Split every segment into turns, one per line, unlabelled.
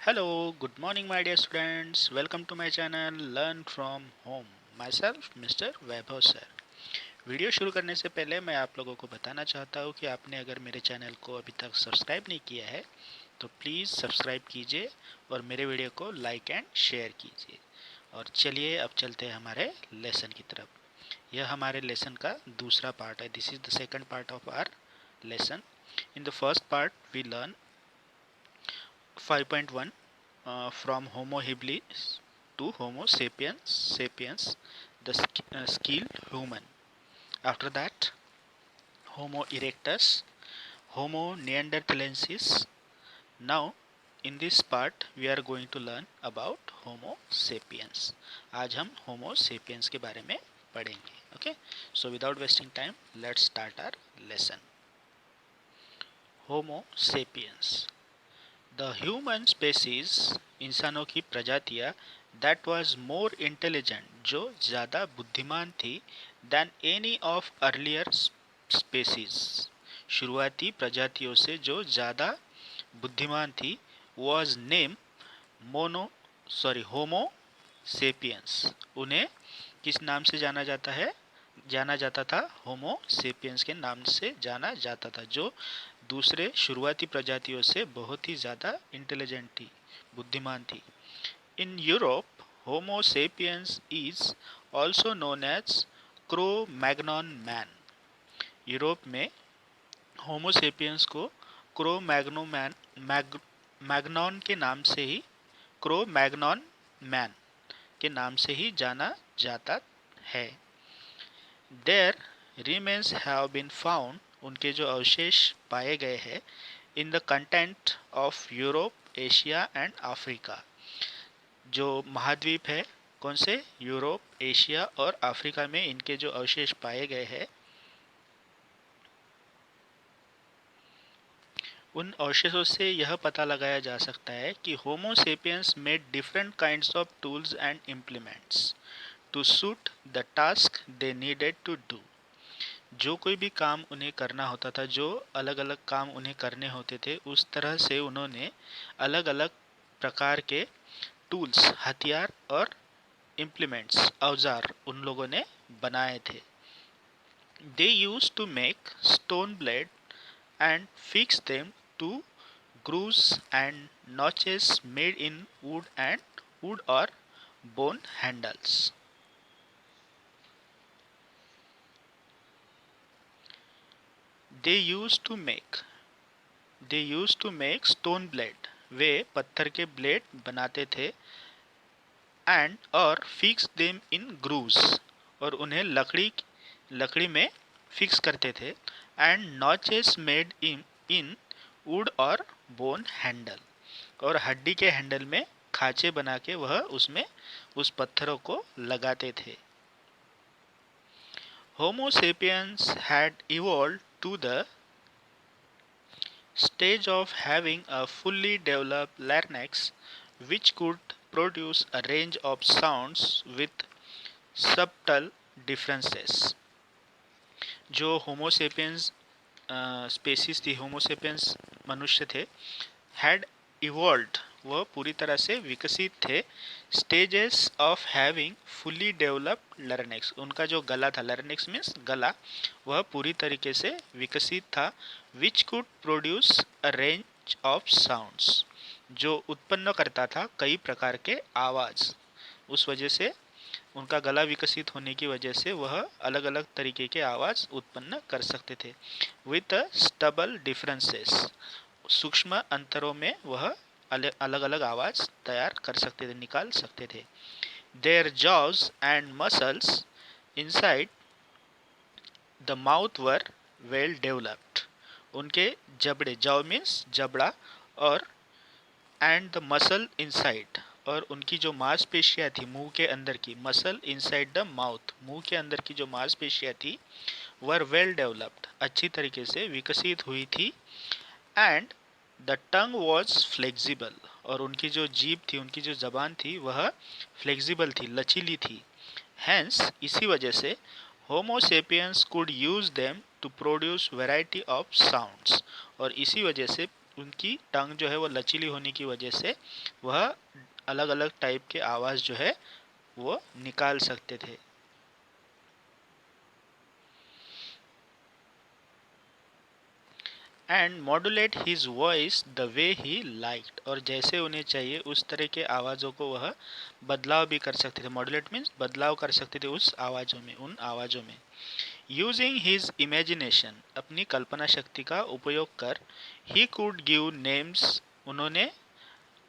Hello, good morning, my dear students. Welcome to my channel Learn from Home. Myself, Mr. Vaibhav sir. Video शुरू करने से पहले मैं आप लोगों को बताना चाहता हूँ कि आपने अगर मेरे चैनल को अभी तक सब्सक्राइब नहीं किया है तो प्लीज़ सब्सक्राइब कीजिए और मेरे वीडियो को लाइक एंड शेयर कीजिए. और चलिए अब चलते हैं हमारे लेसन की तरफ. यह हमारे लेसन का दूसरा पार्ट है. This is the second part of our lesson. In the first part we learn 5.1 from Homo habilis to Homo sapiens, the skilled human. After that, Homo erectus, Homo neanderthalensis. Now, in this part, we are going to learn about Homo sapiens. आज हम Homo sapiens के बारे में पढ़ेंगे. Okay? So, without wasting time, let's start our lesson. Homo sapiens. The human species, इंसानों की प्रजातियाँ, that was more intelligent, जो ज़्यादा बुद्धिमान थी, than any of earlier species, शुरुआती प्रजातियों से जो ज़्यादा बुद्धिमान थी, was named होमो सेपियंस. उन्हें किस नाम से जाना जाता था? होमो सेपियंस के नाम से जाना जाता था, जो दूसरे शुरुआती प्रजातियों से बहुत ही ज़्यादा इंटेलिजेंट थी, बुद्धिमान थी. In Europe Homo sapiens is also known as Cro Magnon man. Europe में होमो सेपियंस को क्रो मैग्नॉन के नाम से ही क्रो मैग्नॉन मैन के नाम से ही जाना जाता है. Their remains have been found, उनके जो अवशेष पाए गए हैं, in the content of Europe, Asia and Africa. जो महाद्वीप है, कौन से? यूरोप, एशिया और अफ्रीका में इनके जो अवशेष पाए गए हैं, उन अवशेषों से यह पता लगाया जा सकता है कि Homo sapiens made different kinds of tools and implements to suit the task they needed to do. जो कोई भी काम उन्हें करना होता था, जो अलग अलग काम उन्हें करने होते थे, उस तरह से उन्होंने अलग अलग प्रकार के टूल्स, हथियार और इम्प्लीमेंट्स, औजार उन लोगों ने बनाए थे. They use to make stone blade and fix them to grooves and notches made in wood or bone handles. They used to make stone blade. वे पत्थर के ब्लेड बनाते थे. एंड और फिक्स देम इन ग्रूव्स, और उन्हें लकड़ी में fix करते थे. And notches made in would और बोन हैंडल, और हड्डी के हैंडल में खांचे बना के वह उसमें उस पत्थरों को लगाते थे. Homo sapiens had evolved to the stage of having a fully developed larynx which could produce a range of sounds with subtle differences. जो होमो सेपियंस स्पेसिस थी, होमो सेपियंस मनुष्य थे, हैड इवॉल्व्ड, वह पूरी तरह से विकसित थे. Stages of having fully developed larynx, उनका जो गला था, लर्नेक्स मीन्स गला, वह पूरी तरीके से विकसित था. Which could produce a range of sounds, जो उत्पन्न करता था कई प्रकार के आवाज़. उस वजह से उनका गला विकसित होने की वजह से वह अलग अलग तरीके के आवाज़ उत्पन्न कर सकते थे. विथ स्टबल डिफरेंसेस, सूक्ष्म अंतरों में वह अलग अलग आवाज़ तैयार कर सकते थे, निकाल सकते थे. Their jaws and muscles inside the mouth were well developed. उनके जबड़े, जॉ मीन्स जबड़ा, और एंड द मसल इनसाइड, और उनकी जो मांसपेशियाँ थी मुंह के अंदर की, मसल इनसाइड द माउथ, मुंह के अंदर की जो मांसपेशियाँ थी, वर वेल डेवलप्ड, अच्छी तरीके से विकसित हुई थी. And the tongue was flexible, और उनकी जो जीभ थी, उनकी जो जबान थी, वह फ्लेक्सिबल थी, लचीली थी. हैंस, इसी वजह से Homo sapiens could use them to produce variety of sounds, और इसी वजह से उनकी टंग जो है वो लचीली होने की वजह से वह अलग अलग टाइप के आवाज़ जो है वो निकाल सकते थे। And modulate his voice the way he liked, और जैसे उन्हें चाहिए उस तरह के आवाज़ों को वह बदलाव भी कर सकते थे। मॉड्यूलेट मीन्स बदलाव कर सकते थे उस आवाज़ों में, उन आवाज़ों में। यूजिंग हिज इमेजिनेशन, अपनी कल्पना शक्ति का उपयोग कर, ही कुड गिव नेम्स, उन्होंने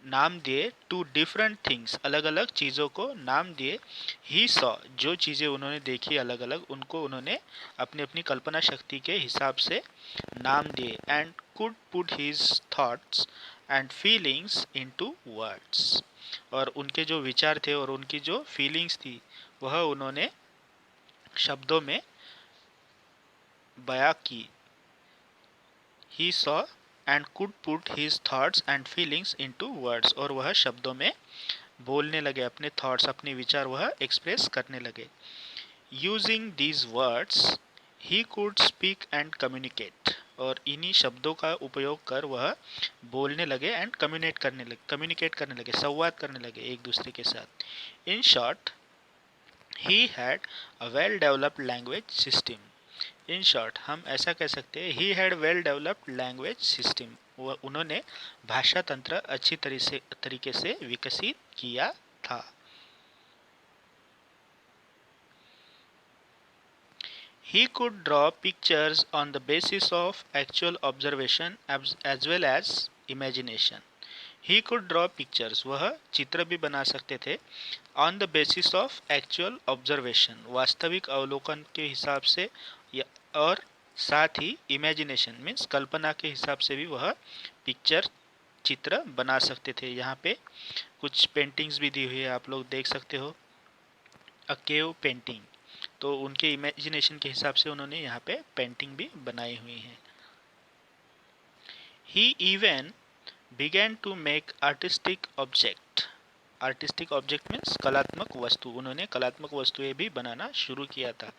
नाम दिए, टू डिफरेंट थिंग्स, अलग अलग चीज़ों को नाम दिए। ही सॉ, जो चीज़ें उन्होंने देखी अलग अलग, उनको उन्होंने अपनी अपनी कल्पना शक्ति के हिसाब से नाम दिए। And could put his thoughts and feelings into words, और उनके जो विचार थे और उनकी जो फीलिंग्स थी वह उन्होंने शब्दों में बयां की। He saw and could put his thoughts and feelings into words, और वह शब्दों में बोलने लगे, अपने थॉट्स, अपने विचार वह एक्सप्रेस करने लगे। Using these words he could speak and communicate, और इन्हीं शब्दों का उपयोग कर वह बोलने लगे एंड कम्युनिकेट करने लगे, संवाद करने लगे एक दूसरे के साथ। In short he had a well developed language system. In short हम ऐसा कह सकते हैं, he had well developed language system, उन्होंने भाषा तंत्र अच्छी तरीके से विकसित किया था। He could draw pictures on the basis of actual observation as well as imagination. He could draw pictures, वह चित्र भी बना सकते थे, on the basis of actual observation, वास्तविक अवलोकन के हिसाब से, और साथ ही इमेजिनेशन मीन्स कल्पना के हिसाब से भी वह पिक्चर चित्र बना सकते थे। यहाँ पे कुछ पेंटिंग्स भी दी हुई है, आप लोग देख सकते हो, अ केव पेंटिंग, तो उनके इमेजिनेशन के हिसाब से उन्होंने यहाँ पे पेंटिंग भी बनाई हुई है। He even began to make artistic object, artistic object means कलात्मक वस्तु, उन्होंने कलात्मक वस्तुएं भी बनाना शुरू किया था।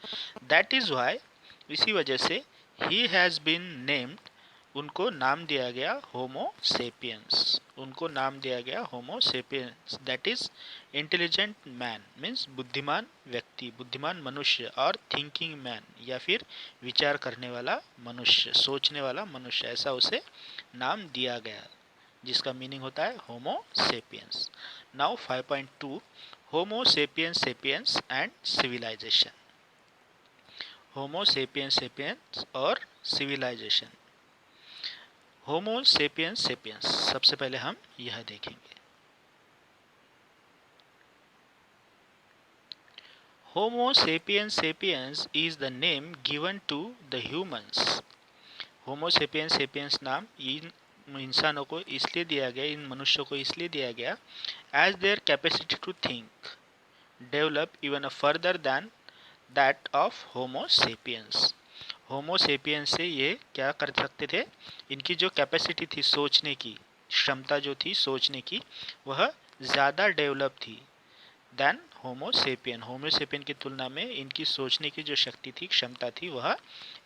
दैट इज वाई, इसी वजह से, ही हैज़ बीन नेम्ड, उनको नाम दिया गया होमो सेपियंस, उनको नाम दिया गया Homo sapiens, that is intelligent man means बुद्धिमान व्यक्ति, बुद्धिमान मनुष्य, और थिंकिंग मैन या फिर विचार करने वाला मनुष्य, सोचने वाला मनुष्य, ऐसा उसे नाम दिया गया, जिसका मीनिंग होता है Homo sapiens. Now 5.2 Homo sapiens sapiens and civilization. Homo sapiens sapiens और सिविलाइजेशन। होमो सेपियंस सेपियंस, सबसे पहले हम यह देखेंगे। Homo sapiens sapiens is the name given to the humans. Homo sapiens sapiens नाम इन इंसानों को इसलिए दिया गया, इन मनुष्यों को इसलिए दिया गया, as their capacity to think develop even further than that of Homo sapiens. Homo sapiens से ये क्या कर सकते थे, इनकी जो कैपेसिटी थी सोचने की, क्षमता जो थी सोचने की, वह ज़्यादा डेवलप थी देन होमो सेपियन। होमो सेपियन की तुलना में इनकी सोचने की जो शक्ति थी, क्षमता थी, वह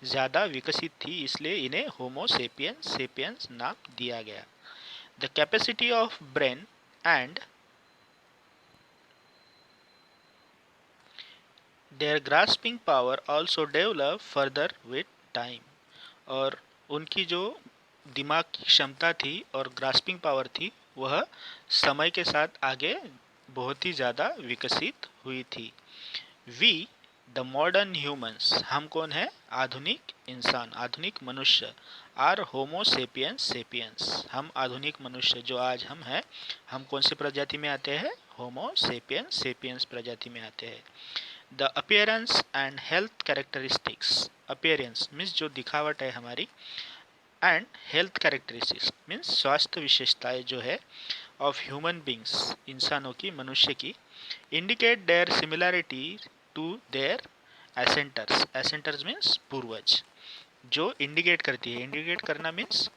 ज़्यादा विकसित थी, इसलिए इन्हें होमो सेपियन सेपियंस नाम दिया गया। The capacity of brain and their grasping power also develop further with time, और उनकी जो दिमाग की क्षमता थी और ग्रास्पिंग पावर थी, वह समय के साथ आगे बहुत ही ज़्यादा विकसित हुई थी। वी द मॉडर्न ह्यूमंस, हम कौन है, आधुनिक इंसान, आधुनिक मनुष्य, आर होमो सेपियंस सेपियंस, हम आधुनिक मनुष्य जो आज हम हैं, हम कौन सी प्रजाति में आते हैं, होमो सेपियंस सेपियंस प्रजाति में आते हैं। The appearance and health characteristics, appearance means जो दिखावट है हमारी, एंड हेल्थ कैरेक्टरिस्टिक्स मीन्स स्वास्थ्य विशेषताएं जो है, ऑफ ह्यूमन बींग्स, इंसानों की, मनुष्य की, indicate their similarity to their ancestors, ancestors means पूर्वज, जो इंडिकेट करती है, इंडिकेट करना मीन्स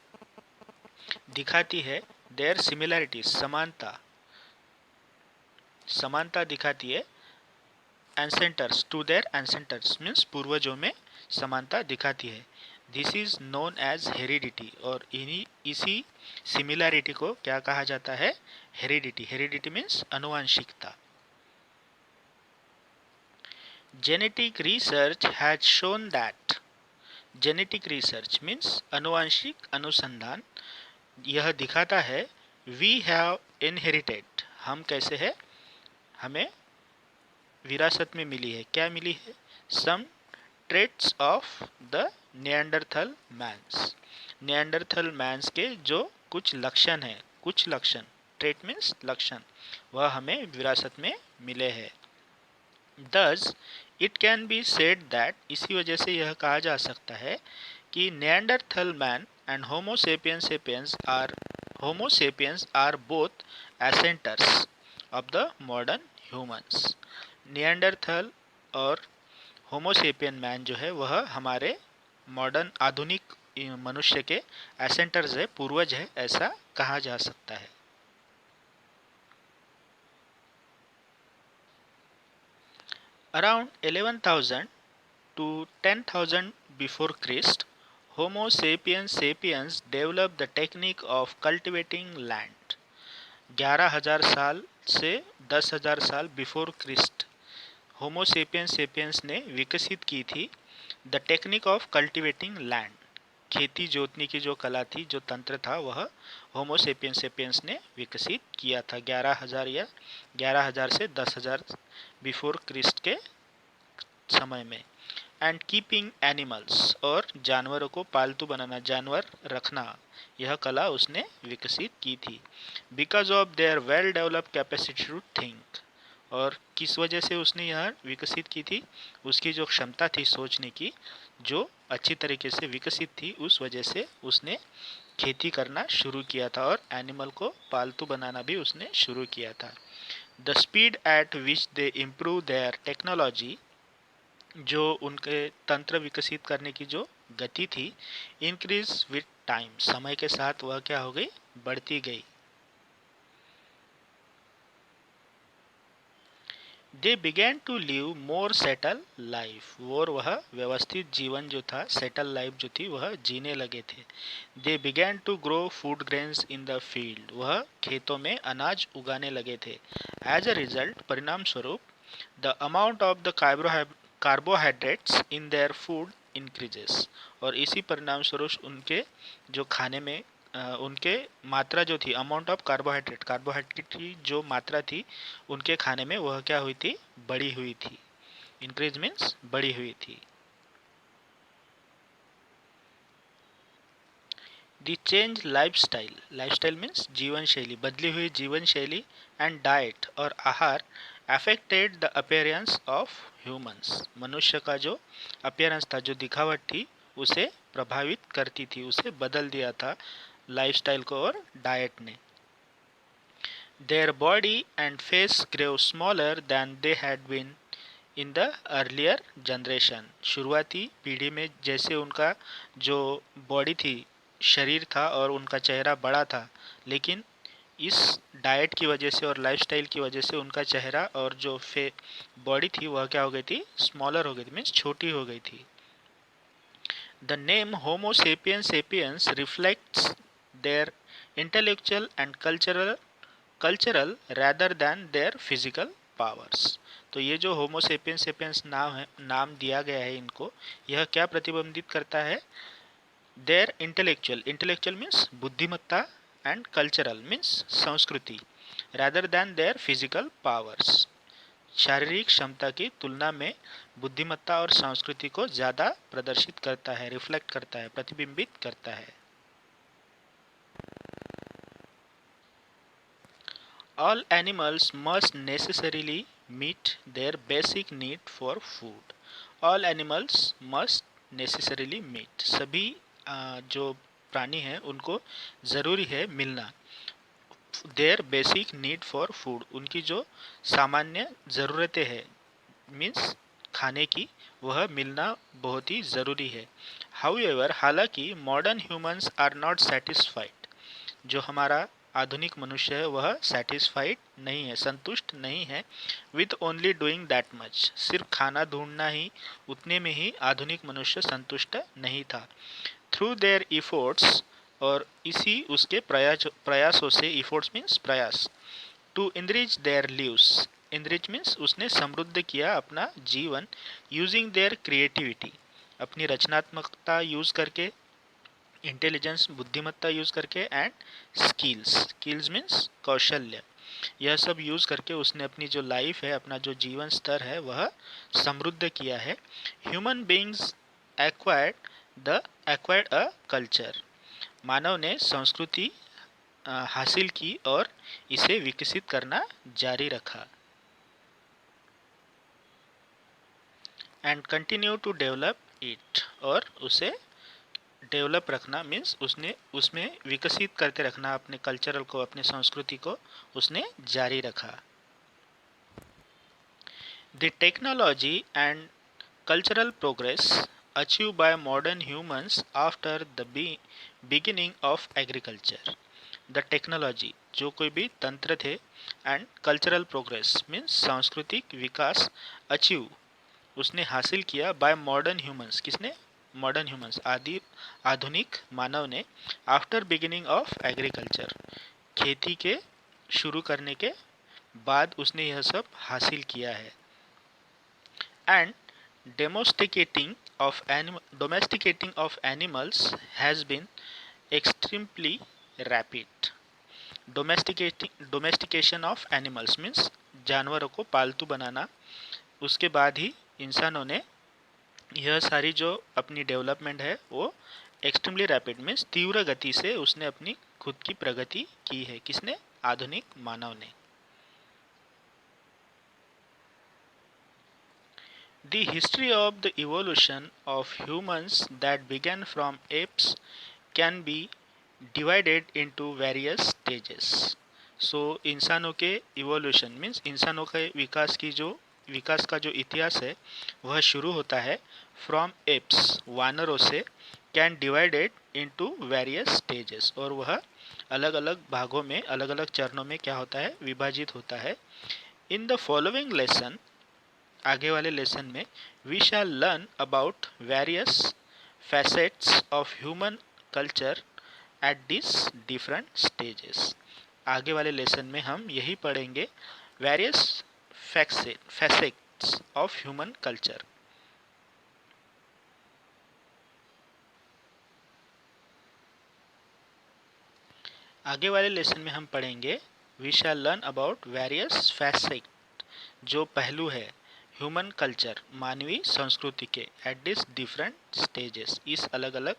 दिखाती है, देयर सिमिलैरिटी समानता, समानता दिखाती है, ancestors to their ancestors means पूर्वजों में समानता दिखाती है। This is known as heredity, और इन्हीं इसी सिमिलैरिटी को क्या कहा जाता है? हेरिडिटी। हेरिडिटी मीन्स अनुवांशिकता। Genetic research has shown that, genetic research means अनुवांशिक अनुसंधान, यह दिखाता है वी हैव इनहेरिटेड, हम कैसे हैं, हमें विरासत में मिली है, क्या मिली है? Some traits of the Neanderthal mans, Neanderthal mans के जो कुछ लक्षण हैं, कुछ लक्षण, ट्रेट मीन्स लक्षण, वह हमें विरासत में मिले हैं। Thus, it can be said that, इसी वजह से यह कहा जा सकता है कि Neanderthal man and Homo sapiens are both ancestors of the modern humans. Neanderthal और होमोसेपियन मैन जो है वह हमारे मॉडर्न आधुनिक मनुष्य के एसेंटर्स है, पूर्वज है, ऐसा कहा जा सकता है। Around 11,000 to 10,000 before Christ, Homo sapiens sapiens developed the technique of cultivating land. 11,000 साल से 10,000 साल बिफोर क्रिस्ट होमो सेपियंस सेपियंस ने विकसित की थी the technique of cultivating land, खेती जोतने की जो कला थी, जो तंत्र था, वह होमो सेपियंस सेपियंस ने विकसित किया था 11,000 या 11,000 से 10,000 बिफोर क्रिस्ट के समय में। एंड कीपिंग एनिमल्स, और जानवरों को पालतू बनाना, जानवर रखना, यह कला उसने विकसित की थी। Because of their well developed capacity to think, और किस वजह से उसने यह विकसित की थी? उसकी जो क्षमता थी सोचने की, जो अच्छी तरीके से विकसित थी, उस वजह से उसने खेती करना शुरू किया था और एनिमल को पालतू बनाना भी उसने शुरू किया था। The speed at which they improve their technology, जो उनके तंत्र विकसित करने की जो गति थी, इंक्रीज विथ टाइम, समय के साथ वह क्या हो गई? बढ़ती गई। They began to live more settle life, और वह व्यवस्थित जीवन जो था, सेटल लाइफ जो थी, वह जीने लगे थे। They began to grow food grains in the field, वह खेतों में अनाज उगाने लगे थे। एज अ रिजल्ट, परिणाम स्वरूप, the amount of the carbohydrates in their food increases, और इसी परिणाम स्वरूप उनके जो खाने में उनके मात्रा जो थी, अमाउंट ऑफ कार्बोहाइड्रेट, कार्बोहाइड्रेट की जो मात्रा थी उनके खाने में, वह क्या हुई थी? बढ़ी हुई थी। इंक्रीज मीन्स बढ़ी हुई थी। The change lifestyle, lifestyle means जीवन शैली, बदली हुई जीवन शैली, एंड डाइट और आहार, affected the appearance of humans, मनुष्य का जो अपीयरेंस था, जो दिखावट थी, उसे प्रभावित करती थी, उसे बदल दिया था लाइफस्टाइल को और डाइट ने। Their body and face grew smaller than they had been in the earlier generation, शुरुआती पीढ़ी में जैसे उनका जो बॉडी थी, शरीर था और उनका चेहरा बड़ा था, लेकिन इस डाइट की वजह से और लाइफस्टाइल की वजह से उनका चेहरा और जो बॉडी थी वह क्या हो गई थी? स्मॉलर हो गई थी, मीन्स छोटी हो गई थी। The name Homo sapiens sapiens reflects their intellectual and cultural rather than their physical powers. तो ये जो होमो सेपियंस सेपियंस नाम दिया गया है इनको, यह क्या प्रतिबंधित करता है? देयर इंटेलेक्चुअल, इंटेलेक्चुअल मीन्स बुद्धिमत्ता, एंड कल्चरल मीन्स संस्कृति, rather than their physical powers, शारीरिक क्षमता की तुलना में बुद्धिमत्ता और संस्कृति को ज़्यादा प्रदर्शित करता है, रिफ्लेक्ट करता है, प्रतिबिंबित करता है। All animals must necessarily meet their basic need for food. All animals must necessarily meet, सभी जो प्राणी हैं उनको ज़रूरी है मिलना, their basic need for food, उनकी जो सामान्य ज़रूरतें हैं, मीन्स खाने की, वह मिलना बहुत ही ज़रूरी है। हाउएवर, हालांकि modern humans are not satisfied, जो हमारा आधुनिक मनुष्य है वह सेटिस्फाइड नहीं है, संतुष्ट नहीं है with only doing that much. सिर्फ खाना ढूंढना ही, उतने में ही आधुनिक मनुष्य संतुष्ट नहीं था। थ्रू देयर इफोर्ट्स, और इसी उसके प्रयासों से, इफोर्ट्स मीन्स प्रयास, to enrich their lives, enrich means उसने समृद्ध किया अपना जीवन, यूजिंग देयर क्रिएटिविटी, अपनी रचनात्मकता यूज करके, इंटेलिजेंस बुद्धिमत्ता यूज करके, एंड स्किल्स, स्किल्स मीन्स कौशल्य, यह सब यूज करके उसने अपनी जो लाइफ है, अपना जो जीवन स्तर है वह समृद्ध किया है। Human beings acquired a culture, मानव ने संस्कृति हासिल की और इसे विकसित करना जारी रखा। And continue to develop it, और उसे डेवलप रखना मीन्स उसने उसमें विकसित करते रखना, अपने कल्चरल को, अपने संस्कृति को उसने जारी रखा। The technology and cultural progress achieved by modern humans after the beginning of agriculture. The technology, जो कोई भी तंत्र थे, एंड कल्चरल प्रोग्रेस मीन्स सांस्कृतिक विकास, अचीव उसने हासिल किया, बाय मॉडर्न ह्यूमंस, किसने, मॉडर्न ह्यूमंस, आधुनिक मानव ने, आफ्टर बिगिनिंग ऑफ एग्रीकल्चर, खेती के शुरू करने के बाद उसने यह सब हासिल किया है। And domesticating of animals has been extremely rapid. Domestication of animals means जानवरों को पालतू बनाना, उसके बाद ही इंसानों ने यह सारी जो अपनी डेवलपमेंट है वो एक्सट्रीमली रैपिड मीन्स तीव्र गति से उसने अपनी खुद की प्रगति की है। किसने, आधुनिक मानव ने। The history of the evolution of humans that began from apes can be divided into various stages. So इंसानों के evolution means इंसानों के विकास का जो इतिहास है वह शुरू होता है from apes, वानरों से, can divided into various stages, और वह अलग अलग भागों में, अलग अलग चरणों में क्या होता है, विभाजित होता है। In the following lesson, आगे वाले लेसन में, we shall learn about various facets of human culture at this different stages. आगे वाले लेसन में हम यही पढ़ेंगे, various facets of human culture. आगे वाले लेसन में हम पढ़ेंगे, we shall learn about various facet, जो पहलू है ह्यूमन कल्चर, मानवीय संस्कृति के, एट दिस डिफरेंट स्टेजेस, इस अलग अलग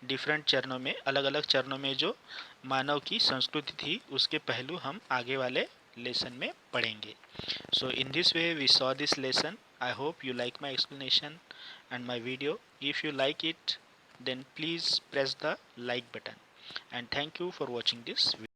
डिफरेंट चरणों में, अलग अलग चरणों में जो मानव की संस्कृति थी उसके पहलू हम आगे वाले लेसन में पढ़ेंगे। So in this way we saw this lesson. I hope you like my explanation and my video. If you like it then please press the like button, and thank you for watching this video.